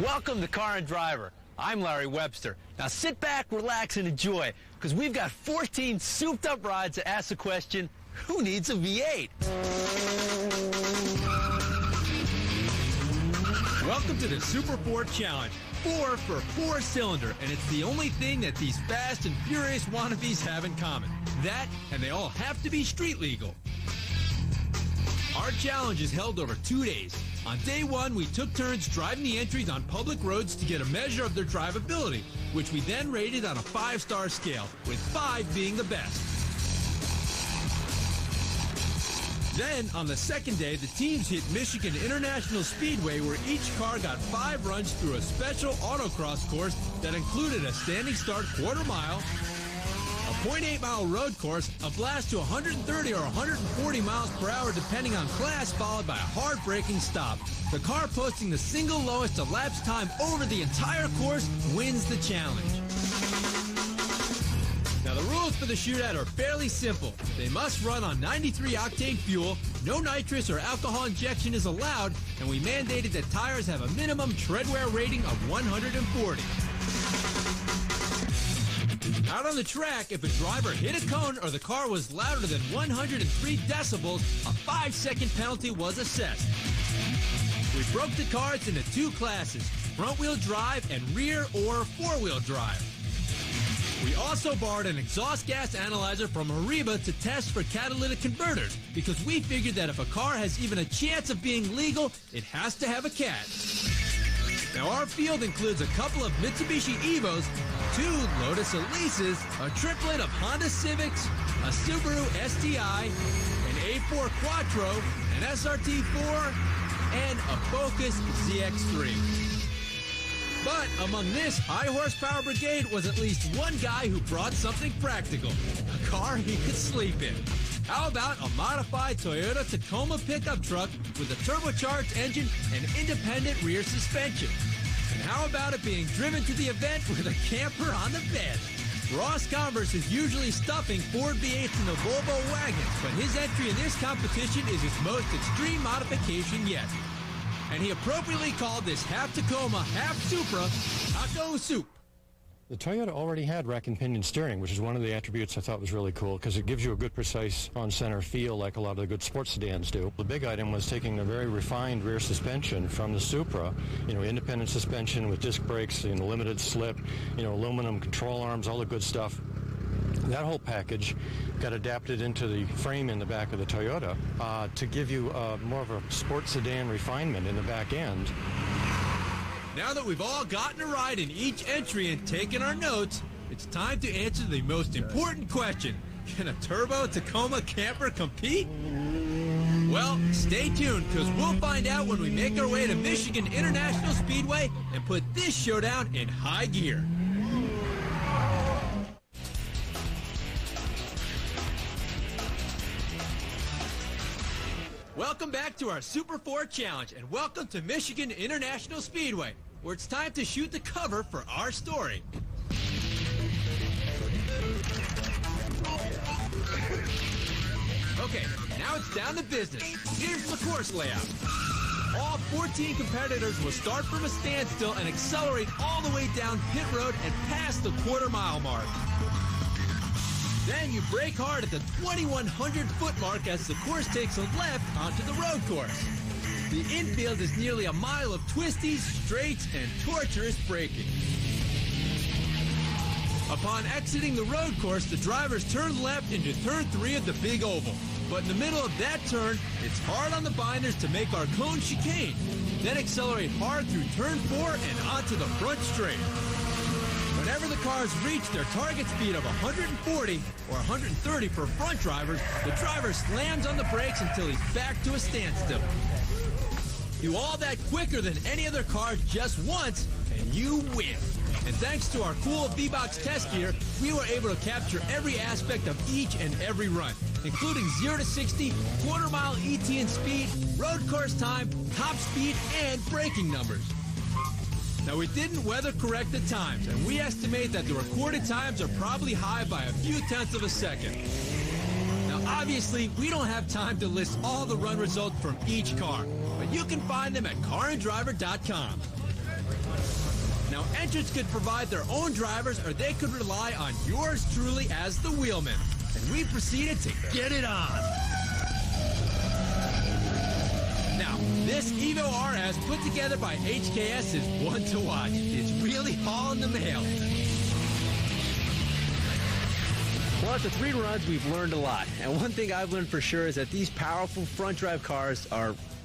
Welcome to Car and Driver. I'm Larry Webster. Now sit back, relax, and enjoy, because we've got 14 souped-up rides to ask the question, who needs a V8? Welcome to the SuperFour Challenge. 4 for 4-cylinder, and it's the only thing that these fast and furious wannabes have in common. That, and they all have to be street legal. Our challenge is held over 2 days. On day 1, we took turns driving the entries on public roads to get a measure of their drivability, which we then rated on a 5-star scale, with 5 being the best. Then, on the second day, the teams hit Michigan International Speedway, where each car got 5 runs through a special autocross course that included a standing start quarter-mile, a 0.8-mile road course, a blast to 130 or 140 miles per hour depending on class, followed by a hard-braking stop. The car posting the single lowest elapsed time over the entire course wins the challenge. Now, the rules for the shootout are fairly simple. They must run on 93-octane fuel, no nitrous or alcohol injection is allowed, and we mandated that tires have a minimum treadwear rating of 140. Out on the track, if a driver hit a cone or the car was louder than 103 decibels, a 5-second penalty was assessed. We broke the cars into 2 classes, front-wheel drive and rear or 4-wheel drive. We also borrowed an exhaust gas analyzer from Hariba to test for catalytic converters, because we figured that if a car has even a chance of being legal, it has to have a cat. Now, our field includes a couple of Mitsubishi Evos, 2 Lotus Elises, a triplet of Honda Civics, a Subaru STI, an A4 Quattro, an SRT4, and a Focus ZX3. But among this high-horsepower brigade was at least one guy who brought something practical, a car he could sleep in. How about a modified Toyota Tacoma pickup truck with a turbocharged engine and independent rear suspension? And how about it being driven to the event with a camper on the bed? Ross Converse is usually stuffing Ford V8s in the Volvo wagons, but his entry in this competition is his most extreme modification yet. And he appropriately called this half Tacoma, half Supra, Taco Soup. The Toyota already had rack and pinion steering, which is one of the attributes I thought was really cool, because it gives you a good, precise on-center feel like a lot of the good sports sedans do. The big item was taking a very refined rear suspension from the Supra, independent suspension with disc brakes, limited slip, aluminum control arms, all the good stuff. That whole package got adapted into the frame in the back of the Toyota to give you more of a sports sedan refinement in the back end. Now that we've all gotten a ride in each entry and taken our notes, it's time to answer the most important question. Can a turbo Tacoma camper compete? Well, stay tuned, because we'll find out when we make our way to Michigan International Speedway and put this showdown in high gear. Welcome back to our SuperFour Challenge, and welcome to Michigan International Speedway, where it's time to shoot the cover for our story. Okay, now it's down to business. Here's the course layout. All 14 competitors will start from a standstill and accelerate all the way down pit road and past the quarter-mile mark. Then you brake hard at the 2,100-foot mark as the course takes a left onto the road course. The infield is nearly a mile of twisties, straights, and torturous braking. Upon exiting the road course, the drivers turn left into turn 3 of the big oval. But in the middle of that turn, it's hard on the binders to make our cone chicane. Then accelerate hard through turn 4 and onto the front straight. Whenever the cars reach their target speed of 140 or 130 for front drivers, the driver slams on the brakes until he's back to a standstill. Do all that quicker than any other car just once, and you win. And thanks to our cool V-Box test gear, we were able to capture every aspect of each and every run, including 0 to 60, quarter-mile ET and speed, road course time, top speed, and braking numbers. Now, we didn't weather correct the times, and we estimate that the recorded times are probably high by a few tenths of a second. Now, obviously, we don't have time to list all the run results from each car, but you can find them at caranddriver.com. Now, entrants could provide their own drivers, or they could rely on yours truly as the wheelman. And we proceeded to get it on. Now, this Evo RS put together by HKS is one to watch. It's really hauling the mail. Well, after 3 runs, we've learned a lot. And one thing I've learned for sure is that these powerful front drive cars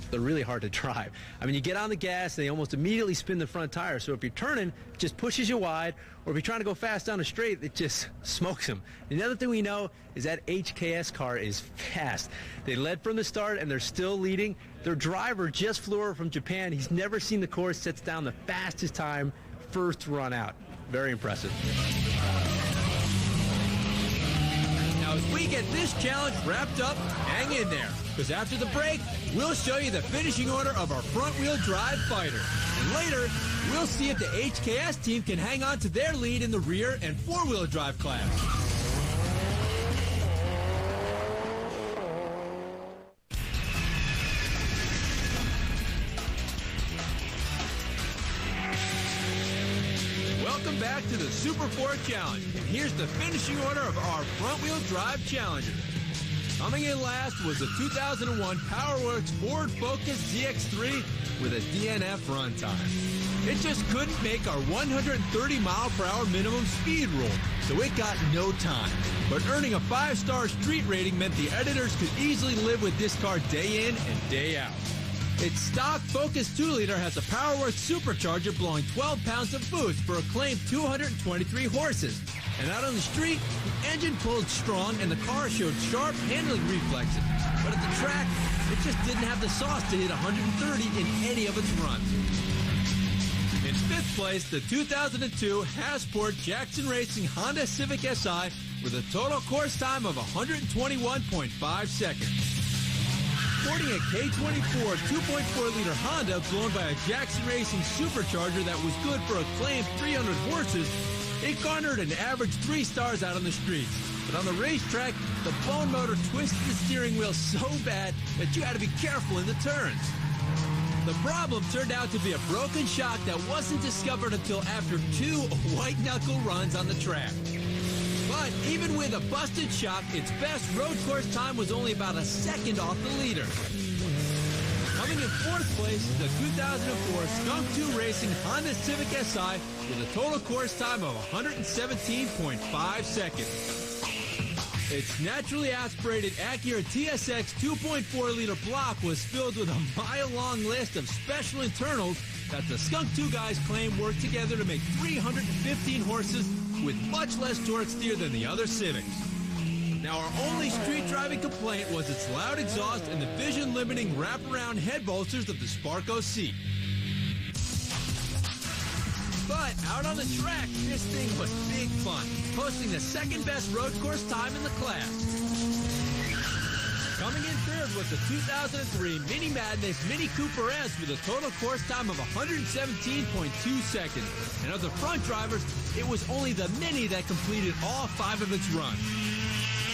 they're really hard to drive. I mean, you get on the gas, they almost immediately spin the front tire. So if you're turning, it just pushes you wide, or if you're trying to go fast down a straight, it just smokes them. And the other thing we know is that HKS car is fast. They led from the start, and they're still leading. Their driver just flew over from Japan. He's never seen the course, sets down the fastest time, first run out. Very impressive. Now, as we get this challenge wrapped up, hang in there, because after the break, we'll show you the finishing order of our front-wheel drive fighter. And later, we'll see if the HKS team can hang on to their lead in the rear and four-wheel drive class. Welcome back to the SuperFour Challenge, and here's the finishing order of our front-wheel drive challenger. Coming in last was the 2001 PowerWorks Ford Focus ZX3 with a DNF runtime. It just couldn't make our 130-mile-per-hour minimum speed rule, so it got no time. But earning a 5-star street rating meant the editors could easily live with this car day in and day out. Its stock Focus 2-liter has a PowerWorks supercharger blowing 12 pounds of boost for a claimed 223 horses. And out on the street, the engine pulled strong and the car showed sharp handling reflexes. But at the track, it just didn't have the sauce to hit 130 in any of its runs. In 5th place, the 2002 th-Hasport Jackson Racing Honda Civic Si with a total course time of 121.5 seconds. Sporting a K24 2.4-liter Honda blown by a Jackson Racing supercharger that was good for a claimed 300 horses, it garnered an average 3 stars out on the streets. But on the racetrack, the bone motor twisted the steering wheel so bad that you had to be careful in the turns. The problem turned out to be a broken shock that wasn't discovered until after 2 white-knuckle runs on the track. But even with a busted shock, its best road course time was only about a second off the leader. Coming in 4th place is the 2004 Skunk 2 Racing Honda Civic Si with a total course time of 117.5 seconds. Its naturally aspirated Acura TSX 2.4-liter block was filled with a mile-long list of special internals that the Skunk 2 guys claim worked together to make 315 horses with much less torque steer than the other Civics. Now, our only street driving complaint was its loud exhaust and the vision-limiting wraparound head bolsters of the Sparco seat. But out on the track, this thing was big fun, posting the second-best road course time in the class. Coming in 3rd was the 2003 Mini Madness Mini Cooper-S with a total course time of 117.2 seconds. And of the front drivers, it was only the Mini that completed all 5 of its runs.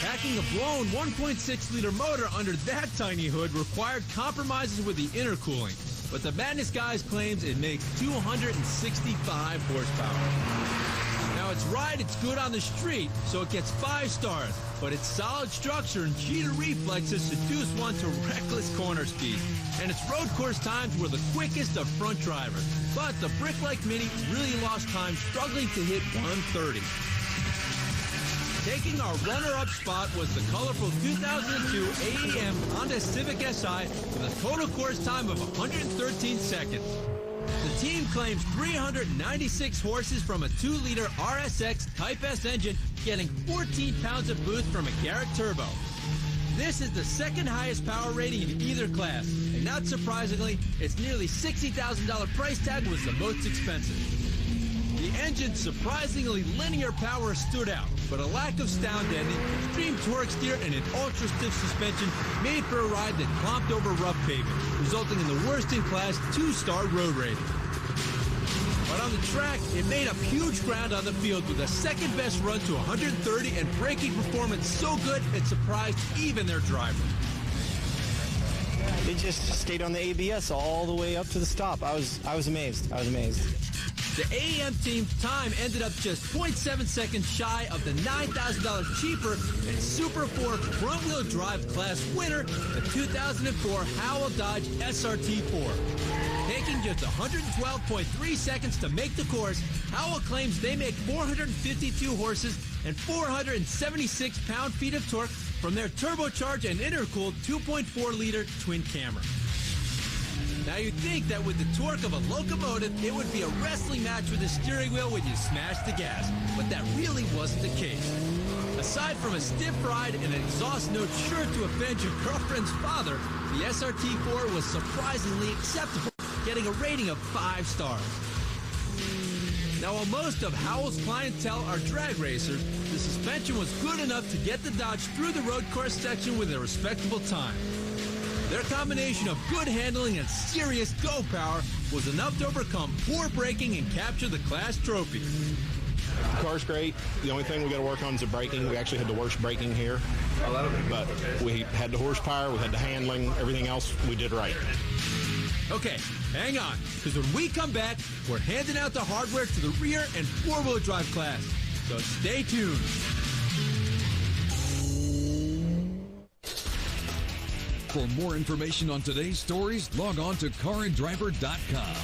Packing a blown 1.6-liter motor under that tiny hood required compromises with the intercooling. But the Madness guys claims it makes 265 horsepower. Now, its ride, it's good on the street, so it gets 5 stars. But its solid structure and cheater reflexes seduce one to reckless corner speed. And its road course times were the quickest of front drivers. But the brick-like Mini really lost time, struggling to hit 130. Taking our runner-up spot was the colorful 2002 AEM Honda Civic Si with a total course time of 113 seconds. The team claims 396 horses from a 2-liter RSX Type S engine, getting 14 pounds of boost from a Garrett turbo. This is the second highest power rating in either class, and not surprisingly, its nearly $60,000 price tag was the most expensive. The engine's surprisingly linear power stood out, but a lack of sound ending, extreme torque steer, and an ultra-stiff suspension made for a ride that clomped over rough pavement, resulting in the worst-in-class 2-star road rating. But on the track, it made up huge ground on the field with a second-best run to 130 and braking performance so good it surprised even their driver. It just stayed on the ABS all the way up to the stop. I was amazed. The AEM team's time ended up just 0.7 seconds shy of the $9,000 cheaper and SuperFour front-wheel drive class winner, the 2004 Howell Dodge SRT4. Taking just 112.3 seconds to make the course, Howell claims they make 452 horses and 476 pound-feet of torque from their turbocharged and intercooled 2.4-liter twin Camry. Now you'd think that with the torque of a locomotive, it would be a wrestling match with the steering wheel when you smash the gas, but that really wasn't the case. Aside from a stiff ride and an exhaust note sure to offend your girlfriend's father, the SRT4 was surprisingly acceptable, getting a rating of 5 stars. Now, while most of Howell's clientele are drag racers, the suspension was good enough to get the Dodge through the road course section with a respectable time. Their combination of good handling and serious go power was enough to overcome poor braking and capture the class trophy. The car's great. The only thing we got to work on is the braking. We actually had the worst braking here. But we had the horsepower, we had the handling, everything else we did right. Okay, hang on, because when we come back, we're handing out the hardware to the rear and four-wheel drive class. So stay tuned. For more information on today's stories, log on to caranddriver.com.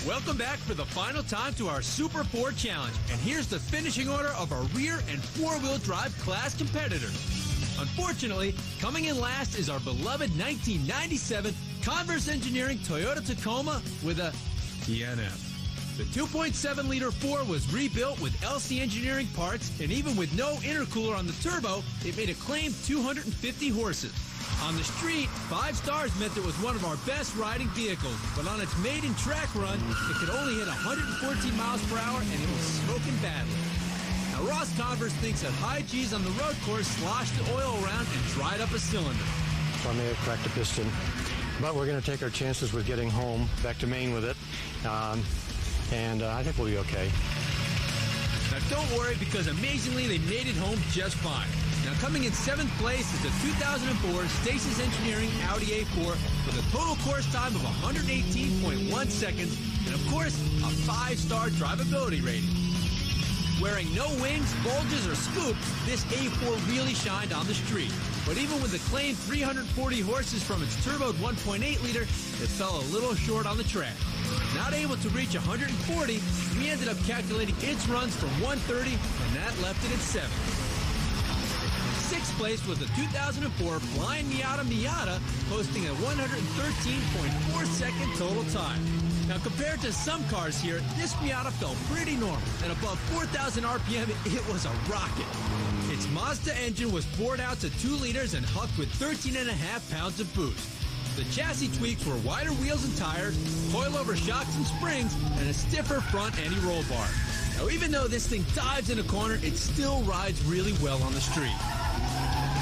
Welcome back for the final time to our SuperFour Challenge. And here's the finishing order of our rear and four-wheel drive class competitors. Unfortunately, coming in last is our beloved 1997 Converse Engineering Toyota Tacoma with a DNF. The 2.7-liter 4 was rebuilt with LC Engineering parts, and even with no intercooler on the turbo, it made a claimed 250 horses. On the street, 5 stars meant it was one of our best riding vehicles, but on its maiden track run, it could only hit 114 miles per hour, and it was smoking badly. Now, Ross Converse thinks that high G's on the road course sloshed the oil around and dried up a cylinder. So I may have cracked a piston. But we're going to take our chances with getting home, back to Maine with it. And I think we'll be okay. Now, don't worry, because amazingly, they made it home just fine. Now, coming in 7th place is the 2004 Stasis Engineering Audi A4 with a total course time of 118.1 seconds and, of course, a 5-star drivability rating. Wearing no wings, bulges, or scoops, this A4 really shined on the street. But even with the claimed 340 horses from its turboed 1.8-liter, it fell a little short on the track. Not able to reach 140, we ended up calculating its runs from 130, and that left it at 7th. 6th place was the 2004 Flying Miata, posting a 113.4-second total time. Now, compared to some cars here, this Miata felt pretty normal, and above 4,000 RPM, it was a rocket. Its Mazda engine was bored out to 2 liters and hucked with 13.5 pounds of boost. The chassis tweaks were wider wheels and tires, coilover shocks and springs, and a stiffer front anti-roll bar. Now, even though this thing dives in a corner, it still rides really well on the street.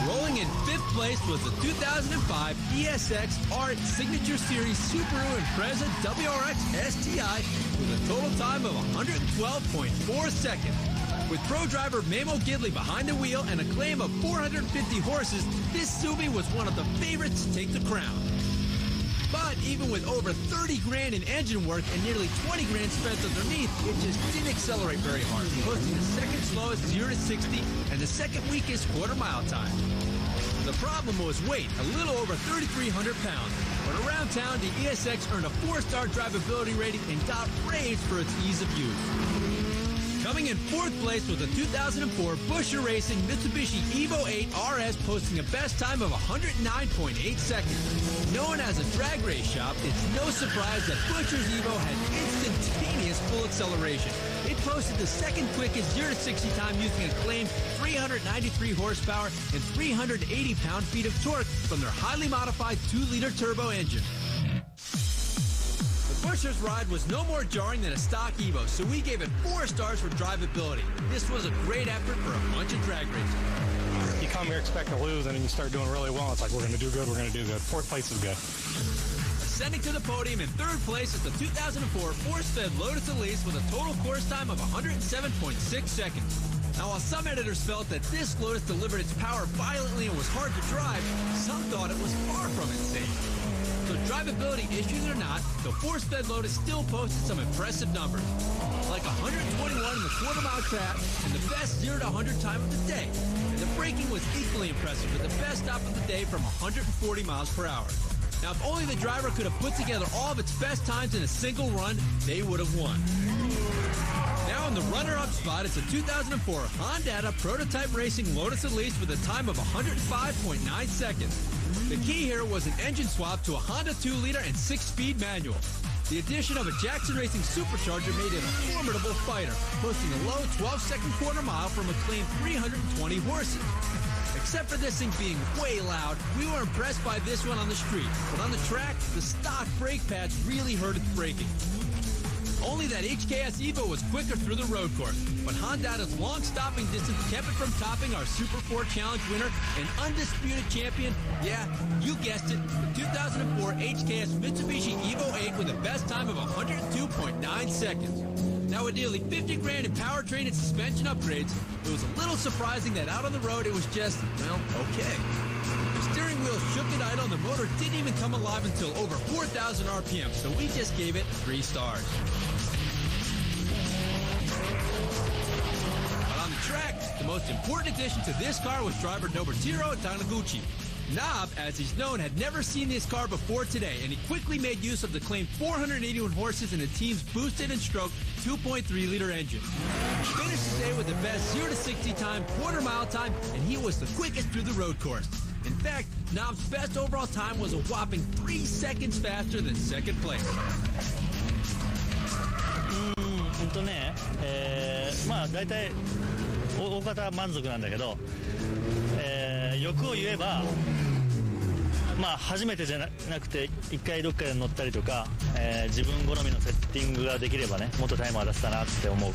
Rolling in 5th place was the 2005 ESX Art Signature Series Subaru Impreza WRX STI with a total time of 112.4 seconds. With pro driver Mamo Gidley behind the wheel and a claim of 450 horses, this Subi was one of the favorites to take the crown. But even with over 30 grand in engine work and nearly 20 grand spent underneath, it just didn't accelerate very hard, posting the second slowest 0 to 60 and the second weakest quarter-mile time. The problem was weight, a little over 3,300 pounds. But around town, the ESX earned a 4-star drivability rating and got praised for its ease of use. Coming in 4th place was the 2004 Buschur Racing Mitsubishi Evo 8 RS, posting a best time of 109.8 seconds. Known as a drag race shop, it's no surprise that Buschur's Evo had instantaneous full acceleration. It posted the second quickest 0 to 60 time using a claimed 393 horsepower and 380 pound-feet of torque from their highly modified 2-liter turbo engine. Buschur's ride was no more jarring than a stock Evo, so we gave it 4 stars for drivability. This was a great effort for a bunch of drag racers. You come here expect to lose, and then you start doing really well. It's like, we're going to do good, we're going to do good. 4th place is good. Ascending to the podium in 3rd place is the 2004 ForcedFed Lotus Elise with a total course time of 107.6 seconds. Now, while some editors felt that this Lotus delivered its power violently and was hard to drive, some thought it was far from insane. So drivability issues or not, the force-fed Lotus still posted some impressive numbers, like 121 in the quarter-mile track and the best 0 to 100 time of the day. And the braking was equally impressive with the best stop of the day from 140 miles per hour. Now, if only the driver could have put together all of its best times in a single run, they would have won. Now in the runner-up spot, it's a 2004 Hondata prototype racing Lotus Elise with a time of 105.9 seconds. The key here was an engine swap to a Honda 2-liter and 6-speed manual. The addition of a Jackson Racing supercharger made it a formidable fighter, posting a low 12-second quarter mile from a claimed 320 horses. Except for this thing being way loud, we were impressed by this one on the street. But on the track, the stock brake pads really hurt its braking. Only that HKS Evo was quicker through the road course, but Hondata's long stopping distance kept it from topping our SuperFour Challenge winner and undisputed champion, yeah, you guessed it, the 2004 HKS Mitsubishi Evo 8 with a best time of 102.9 seconds. Now with nearly 50 grand in powertrain and suspension upgrades, it was a little surprising that out on the road it was just, well, okay. The steering wheel shook it idle and the motor didn't even come alive until over 4,000 RPM, so we just gave it 3 stars. But on the track, the most important addition to this car was driver Nobuteru Taniguchi. Nob, as he's known, had never seen this car before today, and he quickly made use of the claimed 481 horses in the team's boosted and stroked 2.3-liter engine. He finished the day with the best 0 to 60 time, quarter-mile time, and he was the quickest through the road course. In fact, Nob's best overall time was a whopping 3 seconds faster than second place. まあ大体大方満足なんだけど、欲を言えば、まあ初めてじゃなくて一回どっかで乗ったりとか、自分好みのセッティングができればね、もっとタイムは出せたなって思う。